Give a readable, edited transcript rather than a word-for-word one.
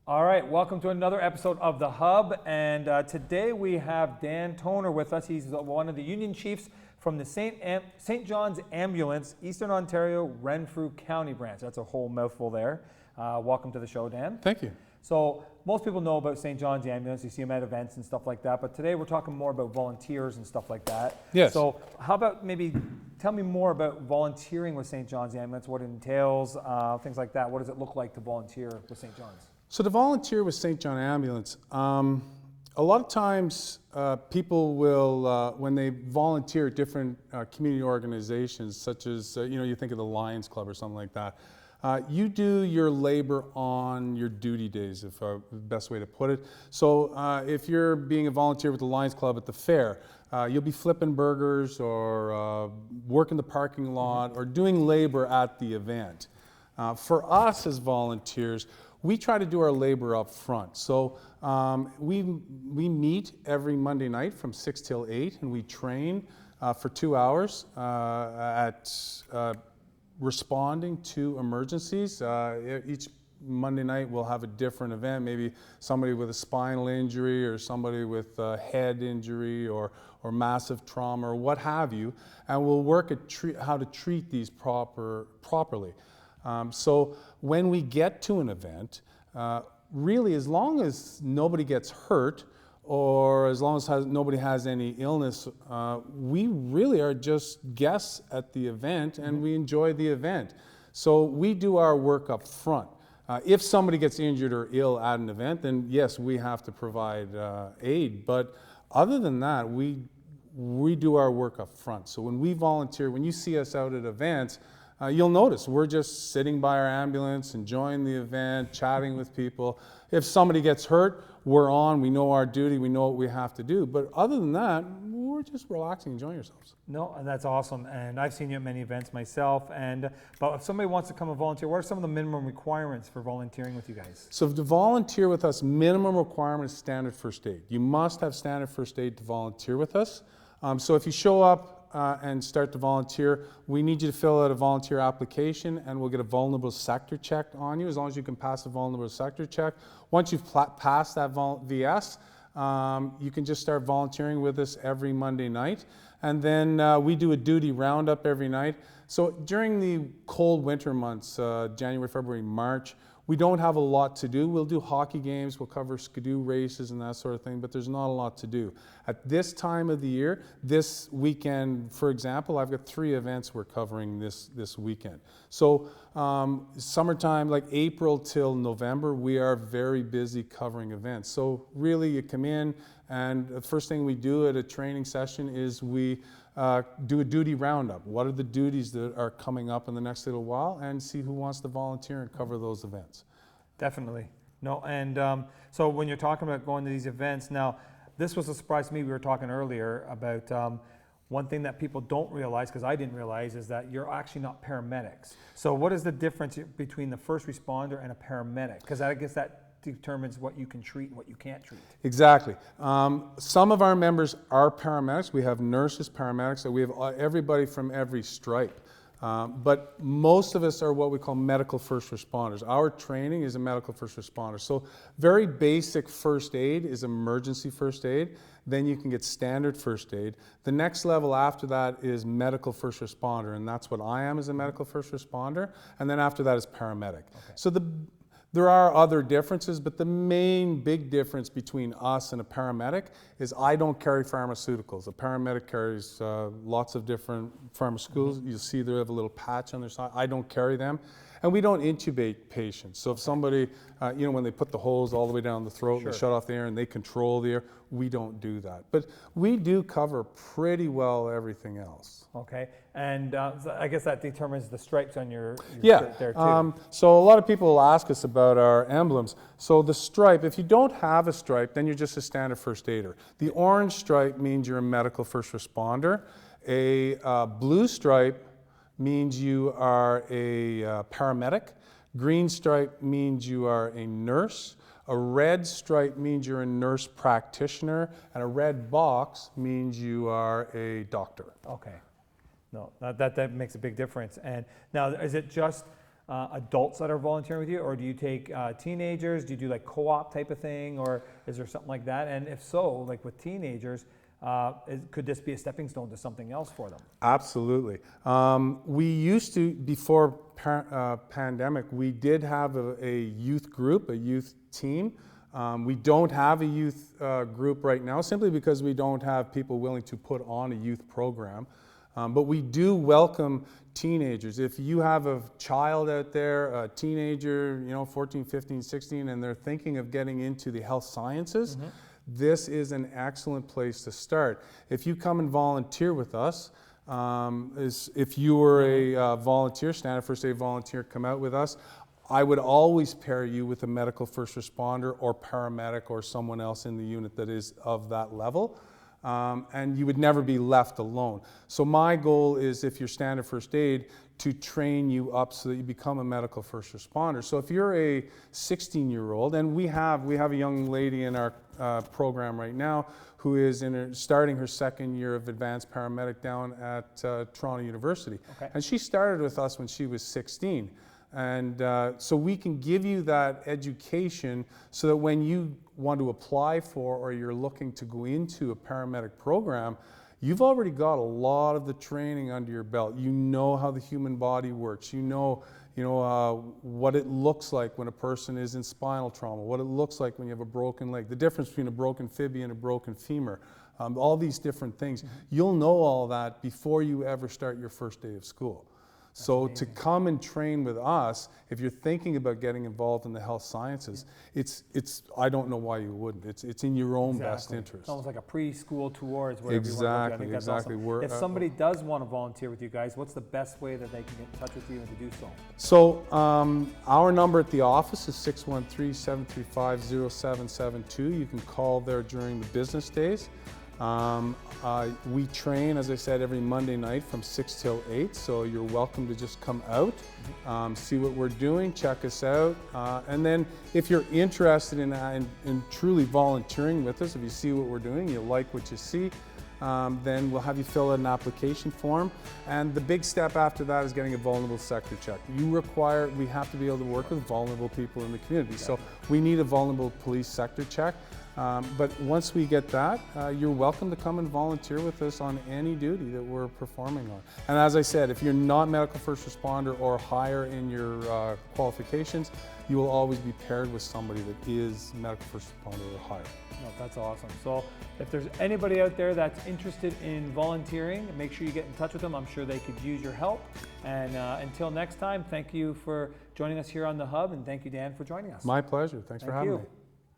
All right, welcome to another episode of The Hub, and today we have Dan Toner with us. He's one of the Union Chiefs from the St. John's Ambulance, Eastern Ontario, Renfrew County branch. That's a whole mouthful there. Welcome to the show, Dan. Thank you. So most people know about St. John's Ambulance. You see them at events and stuff like that, but today we're talking more about volunteers and stuff like that. Yes. So how about maybe tell me more about volunteering with St. John's Ambulance, what it entails, things like that. What does it look like to volunteer with St. John's? So to volunteer with St. John Ambulance, a lot of times people will, when they volunteer at different community organizations, such as, you think of the Lions Club or something like that, you do your labor on your duty days, if the best way to put it. So if you're being a volunteer with the Lions Club at the fair, you'll be flipping burgers or working the parking lot or doing labor at the event. For us as volunteers, we try to do our labor up front. So we meet every Monday night from 6 till 8, and we train for 2 hours at responding to emergencies. Each Monday night we'll have a different event, maybe somebody with a spinal injury or somebody with a head injury or massive trauma or what have you, and we'll work at how to treat these properly. So when we get to an event, really as long as nobody gets hurt or as long as nobody has any illness, we really are just guests at the event and we enjoy the event. So we do our work up front. If somebody gets injured or ill at an event, then yes, we have to provide aid. But other than that, we do our work up front. So when we volunteer, when you see us out at events, you'll notice we're just sitting by our ambulance, enjoying the event, chatting with people. If somebody gets hurt, we're on, we know our duty, we know what we have to do. But other than that, we're just relaxing, enjoying ourselves. No, and that's awesome. And I've seen you at many events myself. But if somebody wants to come and volunteer, what are some of the minimum requirements for volunteering with you guys? So to volunteer with us, minimum requirement is standard first aid. You must have standard first aid to volunteer with us. So if you show up and start to volunteer, we need you to fill out a volunteer application and we'll get a vulnerable sector check on you as long as you can pass a vulnerable sector check. Once you've passed that VS, you can just start volunteering with us every Monday night. And then we do a duty roundup every night. So during the cold winter months, January, February, March, we don't have a lot to do. We'll do hockey games, we'll cover skidoo races and that sort of thing, but there's not a lot to do. At this time of the year, this weekend, for example, I've got 3 events we're covering this weekend. So summertime, like April till November, we are very busy covering events. So really you come in and the first thing we do at a training session is we do a duty roundup. What are the duties that are coming up in the next little while, and see who wants to volunteer and cover those events. Definitely. No, and so when you're talking about going to these events, now this was a surprise to me. We were talking earlier about one thing that people don't realize, because I didn't realize, is that you're actually not paramedics. So what is the difference between the first responder and a paramedic? Because I guess that determines what you can treat and what you can't treat. Exactly. Some of our members are paramedics. We have nurses, paramedics, so we have everybody from every stripe. But most of us are what we call medical first responders. Our training is a medical first responder. So very basic first aid is emergency first aid. Then you can get standard first aid. The next level after that is medical first responder, and that's what I am as a medical first responder. And then after that is paramedic. Okay. So there are other differences, but the main big difference between us and a paramedic is I don't carry pharmaceuticals. A paramedic carries lots of different pharmaceuticals. Mm-hmm. You'll see they have a little patch on their side. I don't carry them. And we don't intubate patients. So if somebody, when they put the hose all the way down the throat and shut off the air and they control the air, we don't do that. But we do cover pretty well everything else. Okay, and so I guess that determines the stripes on your shirt there too. So a lot of people will ask us about our emblems. So the stripe, if you don't have a stripe, then you're just a standard first aider. The orange stripe means you're a medical first responder. A blue stripe means you are a paramedic. Green stripe means you are a nurse. A red stripe means you're a nurse practitioner. And a red box means you are a doctor. Okay. No, that makes a big difference. And now, is it just adults that are volunteering with you, or do you take teenagers? Do you do like co-op type of thing, or is there something like that? And if so, like with teenagers, could this be a stepping stone to something else for them? Absolutely. We used to, before pandemic, we did have a youth group, a youth team. We don't have a youth group right now simply because we don't have people willing to put on a youth program. But we do welcome teenagers. If you have a child out there, a teenager, 14, 15, 16, and they're thinking of getting into the health sciences, this is an excellent place to start. If you come and volunteer with us, if you were a volunteer, standard first aid volunteer, come out with us, I would always pair you with a medical first responder or paramedic or someone else in the unit that is of that level. And you would never be left alone. So my goal is, if you're standard first aid, to train you up so that you become a medical first responder. So if you're a 16-year-old, and we have a young lady in our program right now who is starting her second year of advanced paramedic down at Toronto University. Okay. And she started with us when she was 16. And so we can give you that education so that when you want to apply for, or you're looking to go into a paramedic program, you've already got a lot of the training under your belt. You know how the human body works. You know what it looks like when a person is in spinal trauma, what it looks like when you have a broken leg, the difference between a broken fibula and a broken femur, all these different things. You'll know all that before you ever start your first day of school. So to come and train with us, if you're thinking about getting involved in the health sciences, I don't know why you wouldn't. It's in your own best interest. It's almost like a preschool towards whatever you want to do. I think that's awesome. If somebody does want to volunteer with you guys, what's the best way that they can get in touch with you and to do so? So our number at the office is 613-735-0772. You can call there during the business days. We train, as I said, every Monday night from 6 till 8, so you're welcome to just come out, see what we're doing, check us out, and then if you're interested in truly volunteering with us, if you see what we're doing, you like what you see, then we'll have you fill out an application form, and the big step after that is getting a vulnerable sector check. We have to be able to work with vulnerable people in the community, so we need a vulnerable police sector check. But once we get that, you're welcome to come and volunteer with us on any duty that we're performing on. And as I said, if you're not medical first responder or higher in your qualifications, you will always be paired with somebody that is medical first responder or higher. No, that's awesome. So if there's anybody out there that's interested in volunteering, make sure you get in touch with them. I'm sure they could use your help. And until next time, thank you for joining us here on The Hub, and thank you, Dan, for joining us. My pleasure. Thanks for having me.